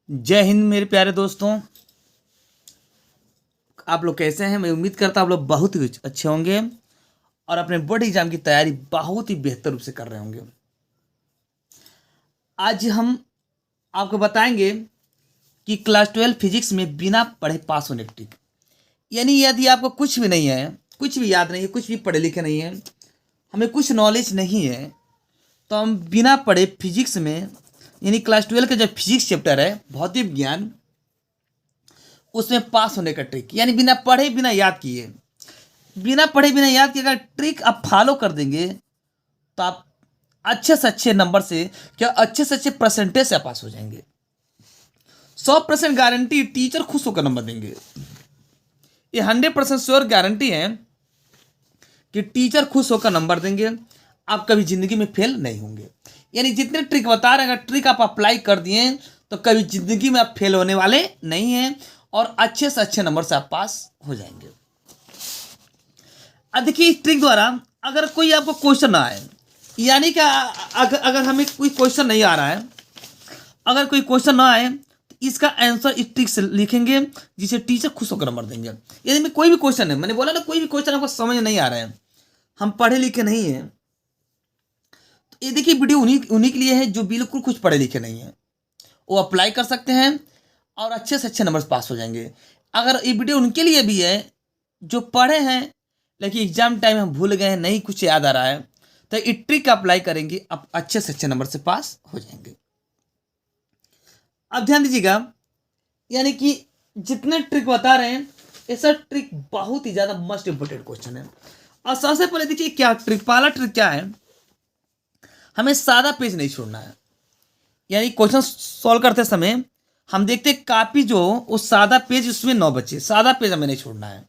जय हिंद मेरे प्यारे दोस्तों। आप लोग कैसे हैं? मैं उम्मीद करता हूँ आप लोग बहुत ही अच्छे होंगे और अपने बोर्ड एग्जाम की तैयारी बहुत ही बेहतर रूप से कर रहे होंगे। आज हम आपको बताएंगे कि क्लास 12 फिजिक्स में बिना पढ़े पास होने की ट्रिक। यानी यदि आपको कुछ भी नहीं है, कुछ भी याद नहीं है, कुछ भी पढ़े लिखे नहीं है, हमें कुछ नॉलेज नहीं है, तो हम बिना पढ़े फिजिक्स में यानी क्लास 12 का जो फिजिक्स चैप्टर है भौतिक विज्ञान, उसमें पास होने का ट्रिक, यानी बिना पढ़े बिना याद किए, बिना पढ़े बिना याद किए अगर ट्रिक आप फॉलो कर देंगे तो आप अच्छे से अच्छे नंबर से, क्या अच्छे से अच्छे परसेंटेज से पास हो जाएंगे। 100% गारंटी, टीचर खुश होकर नंबर देंगे। ये 100% श्योर गारंटी है कि टीचर खुश होकर नंबर देंगे। आप कभी जिंदगी में फेल नहीं होंगे। यानी जितने ट्रिक बता रहे हैं, अगर ट्रिक आप अप्लाई कर दिए तो कभी जिंदगी में आप फेल होने वाले नहीं हैं और अच्छे से अच्छे नंबर से आप पास हो जाएंगे। अब देखिए, इस ट्रिक द्वारा अगर कोई आपको क्वेश्चन ना आए, यानी कि अगर हमें कोई क्वेश्चन नहीं आ रहा है, अगर कोई क्वेश्चन ना आए तो इसका आंसर इस ट्रिक से लिखेंगे जिसे टीचर खुश होकर नंबर देंगे। यदि में कोई भी क्वेश्चन है, मैंने बोला ना, कोई भी क्वेश्चन आपको समझ नहीं आ रहा है, हम पढ़े लिखे नहीं हैं, तो ये देखिए वीडियो उन्हीं के लिए है जो बिल्कुल कुछ पढ़े लिखे नहीं है। वो अप्लाई कर सकते हैं और अच्छे से अच्छे नंबर पास हो जाएंगे। अगर ये वीडियो उनके लिए भी है जो पढ़े हैं लेकिन एग्जाम टाइम हम भूल गए हैं, नहीं कुछ याद आ रहा है, तो ये ट्रिक अप्लाई करेंगे, आप अच्छे से अच्छे नंबर से पास हो जाएंगे। अब ध्यान दीजिएगा, यानी कि जितने ट्रिक बता रहे हैं ये सब ट्रिक बहुत ही ज्यादा मस्ट इंपोर्टेंट क्वेश्चन है। और सबसे पहले देखिए क्या ट्रिक, पहला ट्रिक क्या है, हमें सादा पेज नहीं छोड़ना है। यानी क्वेश्चन सॉल्व करते समय हम देखते हैं कापी जो वो सादा पेज, उसमें 9 बचे, सादा पेज हमें नहीं छोड़ना है।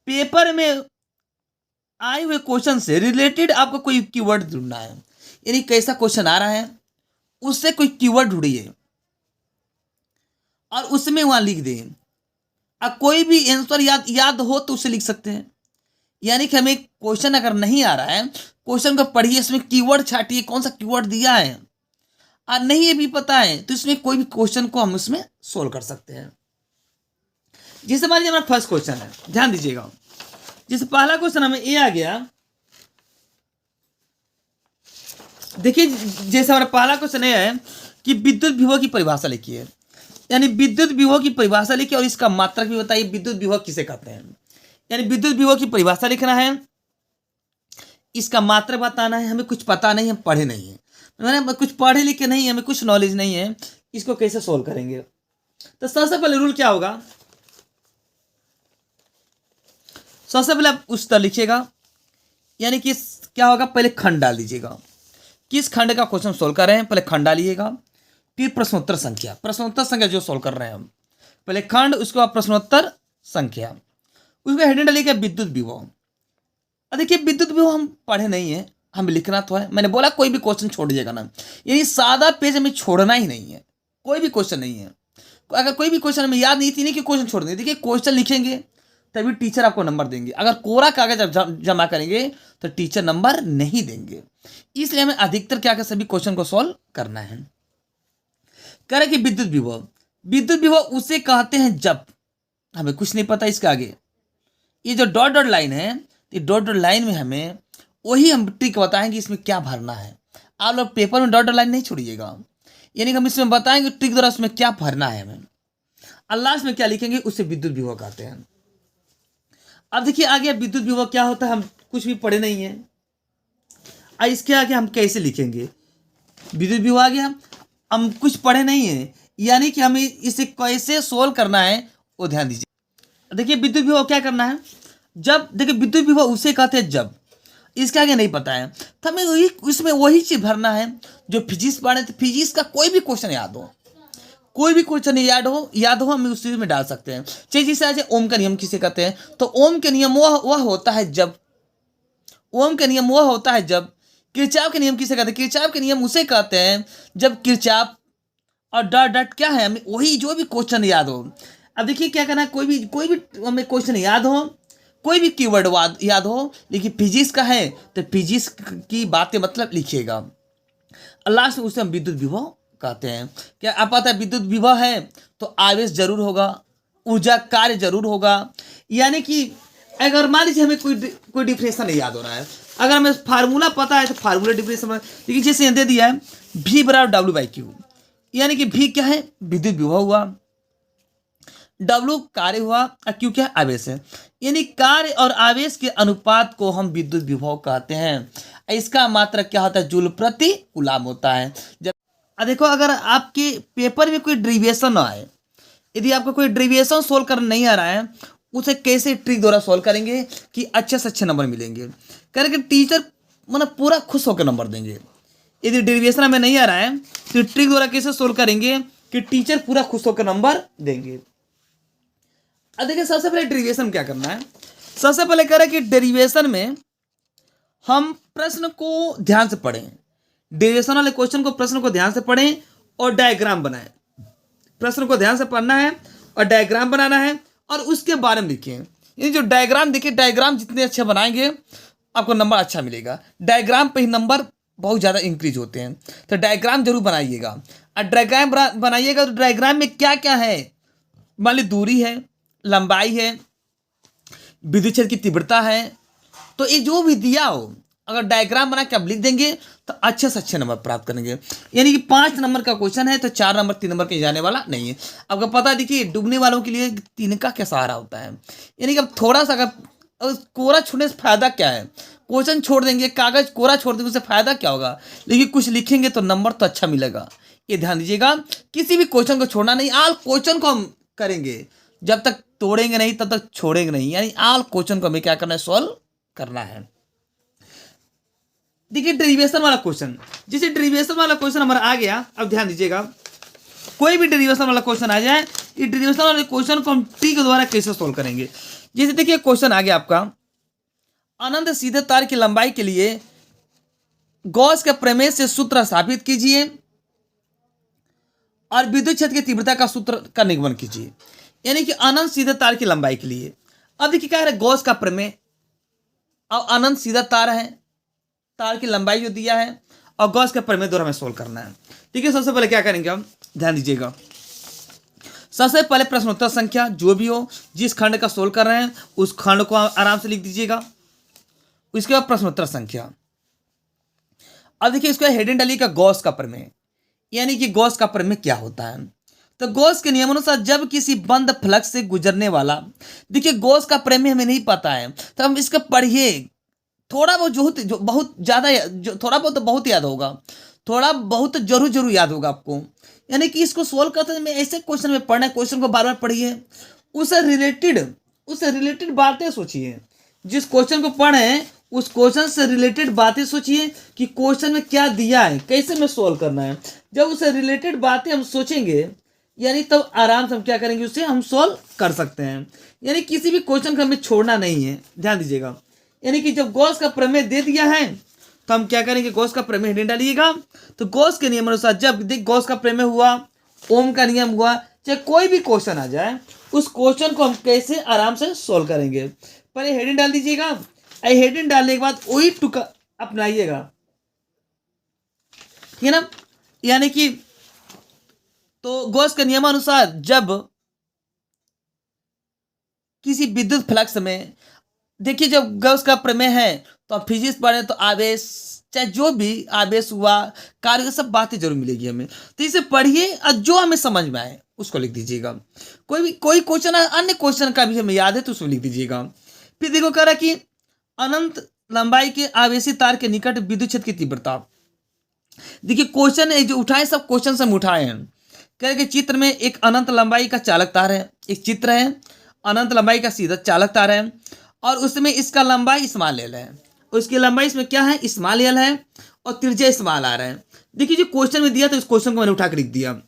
पेपर में आए हुए क्वेश्चन से रिलेटेड आपको कोई कीवर्ड ढूंढना है। यानी कैसा क्वेश्चन आ रहा है उससे कोई कीवर्ड ढूंढिए और उसमें वहां लिख दें। अब कोई भी आंसर याद हो तो उसे लिख सकते हैं। यानी कि हमें क्वेश्चन अगर नहीं आ रहा है, क्वेश्चन को पढ़िए, इसमें कीवर्ड छाटिए, कौन सा कीवर्ड दिया है, और नहीं ये भी पता है तो इसमें कोई भी क्वेश्चन को हम उसमें सोल्व कर सकते हैं। जैसे मान लीजिए हमारा फर्स्ट क्वेश्चन है, ध्यान दीजिएगा। जैसे पहला क्वेश्चन हमें ये आ गया, देखिए जैसे हमारा पहला क्वेश्चन ये है कि विद्युत विभव की परिभाषा लिखिए। यानी विद्युत विभव की परिभाषा लिखिए और इसका मात्रक भी बताइए, विद्युत विभव किसे कहते हैं। यानी विद्युत विभव की परिभाषा लिखना है, इसका मात्रक बताना है। हमें कुछ पता नहीं, हम पढ़े नहीं है, मैंने कुछ पढ़े लिखे नहीं, हमें कुछ नॉलेज नहीं है, इसको कैसे सोल्व करेंगे। तो सबसे पहले रूल क्या होगा, सबसे पहले आप उत्तर लिखिएगा। यानी कि क्या होगा, पहले खंड डाल दीजिएगा, किस खंड का क्वेश्चन सोल्व कर रहे हैं, पहले खंड डालिएगा। फिर प्रश्नोत्तर संख्या, प्रश्नोत्तर संख्या जो सोल्व कर रहे हैं हम, पहले खंड, उसके बाद प्रश्नोत्तर संख्या, उसमें हेडिंग डालिएगा विद्युत विभव। देखिए विद्युत विभव हम पढ़े नहीं है, हमें लिखना तो है। मैंने बोला कोई भी क्वेश्चन छोड़ दीजिएगा ना, यानी सादा पेज हमें छोड़ना ही नहीं है, कोई भी क्वेश्चन नहीं है। अगर कोई भी क्वेश्चन हमें याद नहीं थी, नहीं कि क्वेश्चन छोड़ देंगे। देखिए क्वेश्चन लिखेंगे तभी टीचर आपको नंबर देंगे। अगर कोरा कागज आप जमा करेंगे तो टीचर नंबर नहीं देंगे। इसलिए हमें अधिकतर क्या सभी क्वेश्चन को सॉल्व करना है। कह रहे कि विद्युत विभव, विद्युत विभव उसे कहते हैं जब, हमें कुछ नहीं पता इसके आगे, ये जो डॉट डॉट लाइन है, ये डॉट डॉट लाइन में हमें वही हम ट्रिक बताएंगे इसमें क्या भरना है। आप लोग पेपर में डॉट डॉट लाइन नहीं छोड़िएगा, यानी कि हम इसमें बताएंगे ट्रिक द्वारा उसमें क्या भरना है हमें, और लास्ट में क्या लिखेंगे उसे विद्युत विभव कहते हैं। अब देखिए आ गया विद्युत विभव क्या होता है, हम कुछ भी पढ़े नहीं है, और इसके आगे हम कैसे लिखेंगे। विद्युत विभव आ गया, हम कुछ पढ़े नहीं है, यानी कि हमें इसे कैसे सोल्व करना है वो ध्यान दीजिए। देखिए विद्युत विभव क्या करना है, जब, देखिए विद्युत विभव उसे कहते हैं जब, इसके आगे नहीं पता है तो हमें वही, उसमें वही चीज भरना है जो फिजिक्स पढ़े। तो फिजिक्स का कोई भी क्वेश्चन याद हो, कोई भी क्वेश्चन याद हो हम उस चीज में डाल सकते हैं। चाहिए जैसे आज ओम का नियम किसे कहते हैं, तो ओम के नियम वह होता है जब, ओम के नियम वह होता है जब। किरचॉफ के नियम किसे कहते हैं, किरचॉफ के नियम उसे कहते हैं जब किरचॉफ और डॉट डॉट क्या है, हमें वही जो भी क्वेश्चन याद हो। अब देखिए क्या करना है, कोई भी हमें क्वेश्चन याद हो, कोई भी कीवर्ड याद हो, लेकिन फिजिक्स का है तो फिजिक्स की बातें मतलब लिखिएगा, लास्ट में उसे हम विद्युत विभव कहते हैं। क्या आप पता है विद्युत विभव है तो आवेश जरूर होगा, ऊर्जा कार्य जरूर होगा। यानी कि अगर मान लीजिए हमें कोई डिफरेंशन नहीं याद हो रहा है, अगर हमें फार्मूला पता है तो फार्मूला डिफरेंशन में, लेकिन जैसे दे दिया है V बराबर W/Q, यानी कि V क्या है, विद्युत विभव हुआ, W कार्य हुआ और Q क्या है, आवेश है। यानी कार्य और आवेश के अनुपात को हम विद्युत विभव कहते हैं। इसका मात्रक क्या होता है, जूल प्रति कूलाम होता है। जब देखो अगर आपके पेपर में कोई डेरिवेशन आए, यदि आपको कोई डेरिवेशन सोल्व करना नहीं आ रहा है, उसे कैसे ट्रिक द्वारा सोल्व करेंगे कि अच्छे से अच्छे नंबर मिलेंगे, करके टीचर मतलब पूरा खुश होकर नंबर देंगे। यदि डेरिवेशन हमें नहीं आ रहा है तो ट्रिक द्वारा कैसे सोल्व करेंगे कि टीचर पूरा खुश होकर नंबर देंगे। अब देखिए सबसे पहले डेरिवेशन क्या करना है। सबसे पहले कह रहे हैं कि डेरिवेशन में हम प्रश्न को ध्यान से पढ़ें, डेरिवेशन वाले क्वेश्चन को, प्रश्न को ध्यान से पढ़ें और डायग्राम बनाएं। प्रश्न को ध्यान से पढ़ना है और डायग्राम बनाना है और उसके बारे में लिखें। ये जो डायग्राम देखिए, डायग्राम जितने अच्छे बनाएंगे आपको नंबर अच्छा मिलेगा। डायग्राम पे ही नंबर बहुत ज़्यादा इंक्रीज होते हैं, तो डायग्राम जरूर बनाइएगा। और डायग्राम बनाइएगा तो डायग्राम में क्या क्या है, मान ली दूरी है, लंबाई है, विद्युत क्षेत्र की तीव्रता है, तो ये जो भी दिया हो अगर डायग्राम बना के आप लिख देंगे तो अच्छे से अच्छे नंबर प्राप्त करेंगे। यानी कि 5 नंबर का क्वेश्चन है तो 4 नंबर 3 नंबर के जाने वाला नहीं है। आपको पता है, देखिए डूबने वालों के लिए 3 का क्या सहारा होता है। यानी कि अब थोड़ा सा अगर कोरा छोड़ने से फायदा क्या है, क्वेश्चन छोड़ देंगे, कागज कोरा छोड़ देंगे, उससे फायदा क्या होगा, लेकिन कुछ लिखेंगे तो नंबर तो अच्छा मिलेगा। ये ध्यान दीजिएगा, किसी भी क्वेश्चन को छोड़ना नहीं, आल क्वेश्चन को हम करेंगे, जब तक तोड़ेंगे नहीं तब तक छोड़ेंगे नहीं। यानी आल क्वेश्चन को हमें क्या करना है, सॉल्व करना है। देखिए डेरिवेशन वाला क्वेश्चन, जैसे डेरिवेशन वाला क्वेश्चन हमारा आ गया, अब ध्यान दीजिएगा, कोई भी डेरिवेशन वाला क्वेश्चन आ जाए, इस डेरिवेशन वाले क्वेश्चन को हम टी के द्वारा कैसे सोल्व करेंगे। जैसे देखिए क्वेश्चन आ गया आपका, अनंत सीधे तार की लंबाई के लिए गॉस के प्रमेय से सूत्र स्थापित कीजिए और विद्युत क्षेत्र की तीव्रता का सूत्र का निगमन कीजिए। यानी कि अनंत सीधे तार की लंबाई के लिए, अब देखिए क्या है, गॉस का प्रमेय और अनंत सीधा तार है, तार की लंबाई जो दिया है और गॉस के प्रमेय द्वारा हमें सोल्व करना है। ठीक है, सबसे पहले क्या करेंगे हम, ध्यान दीजिएगा, सबसे पहले प्रश्नोत्तर संख्या जो भी हो, जिस खंड का सोल्व कर रहे हैं उस खंड को आराम से लिख दीजिएगा। उसके बाद प्रश्नोत्तर संख्या। अब देखिए इसको हेडिंग डालिएगा गॉस का प्रमेय, यानी कि गॉस का प्रमेय क्या होता है। तो गॉस के नियमानुसार जब किसी बंद फ्लक्स से गुजरने वाला, देखिए गॉस का प्रमेय हमें नहीं पता है तो हम इसका पढ़िए, थोड़ा बहुत जो बहुत ज़्यादा, थोड़ा बहुत तो बहुत याद होगा, थोड़ा बहुत जरूर याद होगा आपको। यानी कि इसको सोल्व करते हैं ऐसे क्वेश्चन में पढ़ना है, क्वेश्चन को बार बार पढ़िए, उससे रिलेटेड बातें सोचिए। जिस क्वेश्चन को पढ़ें उस क्वेश्चन से रिलेटेड बातें सोचिए कि क्वेश्चन में क्या दिया है, कैसे में सोल्व करना है। जब उससे रिलेटेड बातें हम सोचेंगे यानी तब तो आराम से हम क्या करेंगे, उसे हम सोल्व कर सकते हैं। यानी किसी भी क्वेश्चन को हमें छोड़ना नहीं है, ध्यान दीजिएगा। यानी कि जब गॉस का प्रमेय दे दिया है तो हम क्या करेंगे, गॉस का प्रमेय हेडिंग डालिएगा। तो गॉस के नियम अनुसार जब देख गॉस का प्रमेय हुआ, ओम का नियम हुआ, चाहे कोई भी क्वेश्चन आ जाए उस क्वेश्चन को हम कैसे आराम से सोल्व करेंगे, पहले हेडिंग डाल दीजिएगा। हेडिंग डालने के बाद वही टुका अपनाइएगा, ठीक है ना। यानी कि तो गॉस के नियमानुसार जब किसी विद्युत फ्लक्स में, देखिए जब गॉस का प्रमेय है तो आप फिजिक्स पढ़े तो आवेश, चाहे जो भी आवेश हुआ, कार्य, सब बातें जरूर मिलेगी हमें। तो इसे पढ़िए और जो हमें समझ में आए उसको लिख दीजिएगा। कोई क्वेश्चन, अन्य क्वेश्चन का भी हमें याद है तो उसको लिख दीजिएगा। फिर देखो कह रहा कि अनंत लंबाई के आवेशी तार के निकट विद्युत क्षेत्र की तीव्रता। देखिए क्वेश्चन जो उठाए सब क्वेश्चन हम उठाए हैं। कह रहे कि चित्र में एक अनंत लंबाई का चालक तार है, एक चित्र है, अनंत लंबाई का सीधा चालक तार है और उसमें इसका लंबाई स्मॉल एल है, उसकी लंबाई इसमें क्या है, स्मॉल एल है और त्रिज्या स्मॉल आर है। देखिए जो क्वेश्चन में दिया तो इस क्वेश्चन को मैंने उठा कर लिख दिया।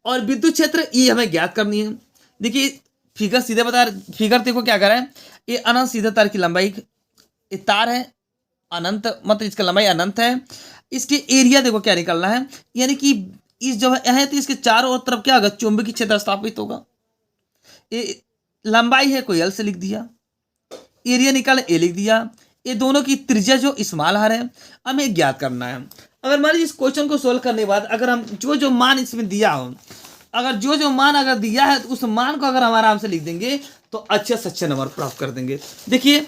और विद्युत क्षेत्र ई हमें ज्ञात करनी है। देखिए फिगर सीधे बता, फिगर देखो क्या कर रहा है, ये अनंत सीधा तार की लंबाई, ये तार है अनंत, मतलब इसका लंबाई अनंत है, इसके एरिया देखो क्या निकलना है। यानी कि इस जो है तो इसके चारों तरफ क्या होगा, चुंबकीय क्षेत्र स्थापित होगा। ये लंबाई है कोई एल से लिख दिया, एरिया निकाले ए लिख दिया, ये दोनों की त्रिज्या जो स्मॉल आर है हमें ज्ञात करना है। अगर मान लीजिए इस क्वेश्चन को सोल्व करने के बाद अगर हम जो जो मान इसमें दिया हो, अगर जो जो मान अगर दिया है तो उस मान को अगर हम आराम से लिख देंगे तो अच्छे से अच्छे नंबर प्राप्त कर देंगे। देखिए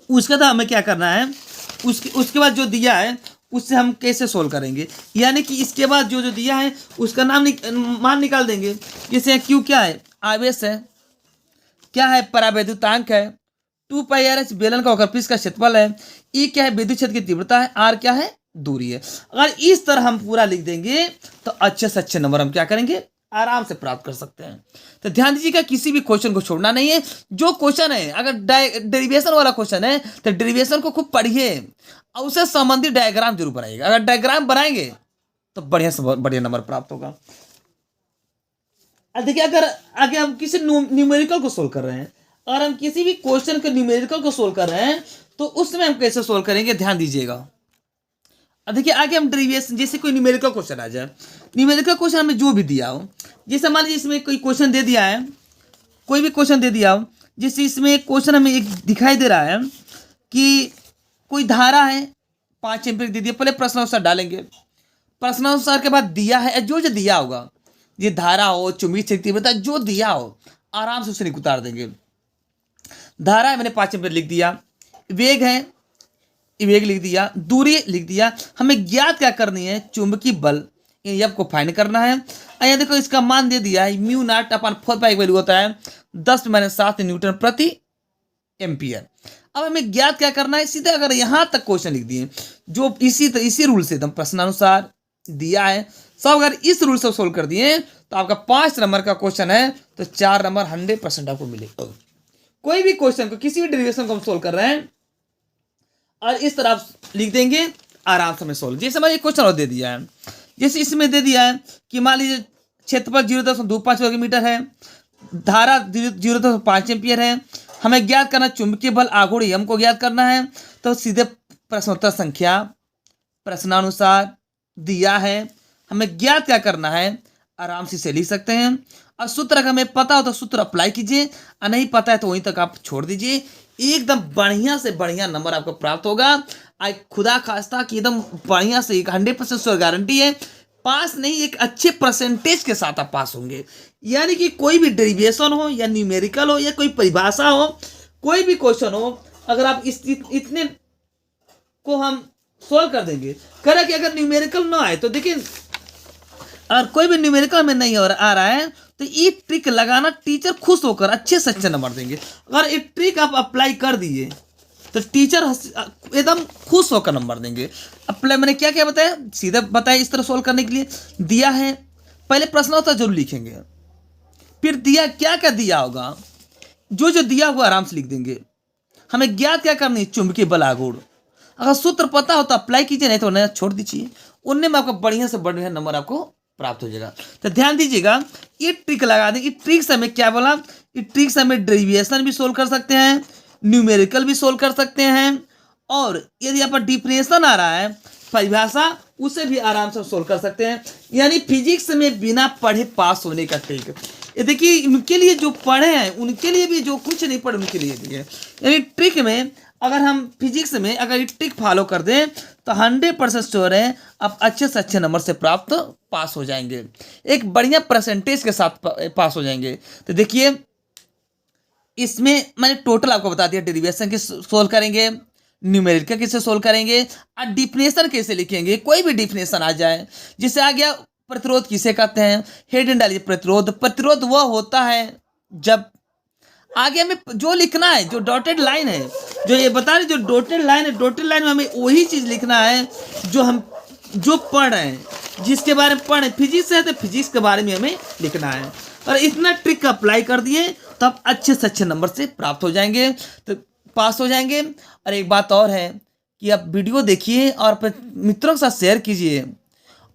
उसका तो हमें क्या करना है, उसके बाद जो दिया है उससे हम कैसे सोल्व करेंगे, यानी कि इसके बाद जो जो दिया है उसका मान निकाल देंगे। जैसे क्यू क्या है, आवेश है, क्या है, परावैद्युतांक है, 2πr बेलन का वर्कपीस का क्षेत्रफल है, ई क्या है, विद्युत क्षेत्र की तीव्रता है, आर क्या है, दूरी है। अगर इस तरह हम पूरा लिख देंगे तो अच्छे से अच्छे नंबर हम क्या करेंगे, आराम से प्राप्त कर सकते हैं। तो ध्यान दीजिएगा किसी भी क्वेश्चन को छोड़ना नहीं है। जो क्वेश्चन है अगर डेरिवेशन वाला क्वेश्चन है तो डेरिवेशन को खूब पढ़िए और उससे संबंधित डायग्राम जरूर बनाइएगा। अगर डायग्राम बनाएंगे तो बढ़िया से बढ़िया नंबर प्राप्त होगा। अब देखिए अगर आगे हम किसी न्यूमेरिकल को सोल्व कर रहे हैं और हम किसी भी क्वेश्चन के न्यूमेरिकल को सोल्व कर रहे हैं तो उसमें हम कैसे सोल्व करेंगे, ध्यान दीजिएगा। अब देखिए आगे हम डेरिवेशन, जैसे कोई न्यूमेरिकल क्वेश्चन आ जाए, न्यूमेरिकल क्वेश्चन हमें जो भी दिया हो, जैसे मान लीजिए इसमें कोई क्वेश्चन दे दिया है, कोई भी क्वेश्चन दे दिया हो, जैसे इसमें एक क्वेश्चन हमें एक दिखाई दे रहा है कि कोई धारा है 5 एम्पीयर दे दिया। पहले प्रश्नानुसार डालेंगे, प्रश्नानुसार के बाद दिया है, जो जो दिया होगा, ये धारा हो, चुंबकीय क्षेत्र की तीव्रता, जो दिया हो आराम से उसे उतार देंगे। धारा है मैंने 5 एम्पीयर लिख दिया, वेग है वेग लिख दिया, दूरी लिख दिया। हमें ज्ञात क्या करनी है, चुंबकीय बल, एफ को फाइंड करना है। यहाँ देखो इसका मान दे दिया है म्यू नॉट अपन 4 वैल्यू होता है 10⁻7 न्यूटन प्रति एम्पियर। अब हमें ज्ञात क्या करना है, सीधे अगर यहाँ तक क्वेश्चन लिख दिए जो इसी रूल से एकदम प्रश्नानुसार दिया है, सब अगर इस रूल से सोल्व कर दिए तो आपका 5 नंबर का क्वेश्चन है तो 4 नंबर 100% आपको मिलेगा। कोई भी क्वेश्चन को, किसी भी डेरिवेशन को हम सोल्व कर रहे हैं और इस तरह आप लिख देंगे, आराम से हमें सोल्व। जैसे हमारे क्वेश्चन और दे दिया है, जैसे इसमें दे दिया है कि मान लीजिए क्षेत्रफल 0.25 वर्ग मीटर है, धारा 0.5 एम्पियर है, हमें ज्ञात करना चुंबकीय बल आघूर्ण यम को ज्ञात करना है। तो सीधे प्रश्नोत्तर संख्या प्रश्नानुसार दिया है, हमें ज्ञात क्या करना है, आराम से इसे लिख सकते हैं। और सूत्र अगर हमें पता हो तो सूत्र अप्लाई कीजिए, और नहीं पता है तो वहीं तक आप छोड़ दीजिए। एकदम बढ़िया से बढ़िया नंबर आपको प्राप्त होगा। आज खुदा खास्ता कि एकदम बढ़िया से 100% गारंटी है, पास नहीं एक अच्छे परसेंटेज के साथ आप पास होंगे। यानी कि कोई भी डेरिवेशन हो या न्यूमेरिकल हो या कोई परिभाषा हो, कोई भी क्वेश्चन हो, अगर आप इतने को हम सोल्व कर देंगे। करें कि अगर न्यूमेरिकल ना आए तो देखिए, अगर कोई भी न्यूमेरिकल में नहीं आ रहा है तो ये ट्रिक लगाना, टीचर खुश होकर अच्छे से अच्छे नंबर देंगे। अगर ये ट्रिक आप अप्लाई कर दिए तो टीचर एकदम खुश होकर नंबर देंगे। अप्लाई मैंने क्या क्या बताया, सीधा बताया इस तरह सोल्व करने के लिए। दिया है, पहले प्रश्नोत्तर जरूर लिखेंगे, फिर दिया क्या क्या दिया होगा, जो जो दिया हुआ आराम से लिख देंगे। हमें ज्ञात क्या करनी है, चुंबकीय बल आघूर्ण। अगर सूत्र पता हो तो अप्लाई कीजिए, नहीं तो नया छोड़ दीजिए। उनमें में आपको बढ़िया से बढ़िया नंबर आपको प्राप्त हो जाएगा। तो ध्यान दीजिएगा, ये ट्रिक लगा दें। ये ट्रिक से हमें क्या बोला, ये ट्रिक से हमें डेरिवेशन भी सोल्व कर सकते हैं, न्यूमेरिकल भी सोल्व कर सकते हैं, और यदि यहाँ पर डिफरेंशिएशन आ रहा है परिभाषा, उसे भी आराम से सोल्व कर सकते हैं। यानी फिजिक्स में बिना पढ़े पास होने का ट्रिक। ये देखिए, उनके लिए जो पढ़े हैं उनके लिए भी, जो कुछ नहीं पढ़े उनके लिए भी है। यानी ट्रिक में अगर हम फिजिक्स में अगर ये ट्रिक फॉलो कर दें तो 100% श्योर है आप अच्छे से अच्छे नंबर से प्राप्त पास हो जाएंगे, एक बढ़िया परसेंटेज के साथ पास हो जाएंगे। तो देखिए इसमें मैंने टोटल आपको बता दिया, डेरिवेशन कैसे सोल्व करेंगे, न्यूमेरिकल कैसे सोल्व करेंगे, और डिफिनेशन कैसे लिखेंगे। कोई भी डिफिनेशन आ जाए, जिससे आ गया प्रतिरोध किसे कहते हैं, हेडिंग डालिए प्रतिरोध वह होता है जब, आगे हमें जो लिखना है, जो डॉटेड लाइन है, जो ये बता रहे, जो डॉटेड लाइन है, डॉटेड लाइन में हमें वही चीज़ लिखना है जो हम जो पढ़ रहे हैं, जिसके बारे में पढ़ रहे हैं। फिजिक्स है तो फिजिक्स के बारे में हमें लिखना है। और इतना ट्रिक अप्लाई कर दिए तो आप अच्छे से अच्छे नंबर से प्राप्त हो जाएंगे, तो पास हो जाएंगे। और एक बात और है कि आप वीडियो देखिए और अपने मित्रों के साथ शेयर कीजिए,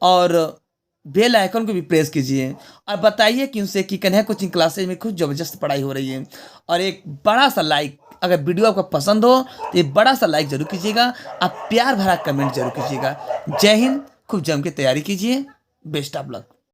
और बेल आइकन को भी प्रेस कीजिए, और बताइए कि उनसे कि कन्हैया कोचिंग क्लासेज में कुछ ज़बरदस्त पढ़ाई हो रही है। और एक बड़ा सा लाइक, अगर वीडियो आपको पसंद हो तो एक बड़ा सा लाइक जरूर कीजिएगा, आप प्यार भरा कमेंट जरूर कीजिएगा। जय हिंद, खूब जम के तैयारी कीजिए, बेस्ट ऑफ लक।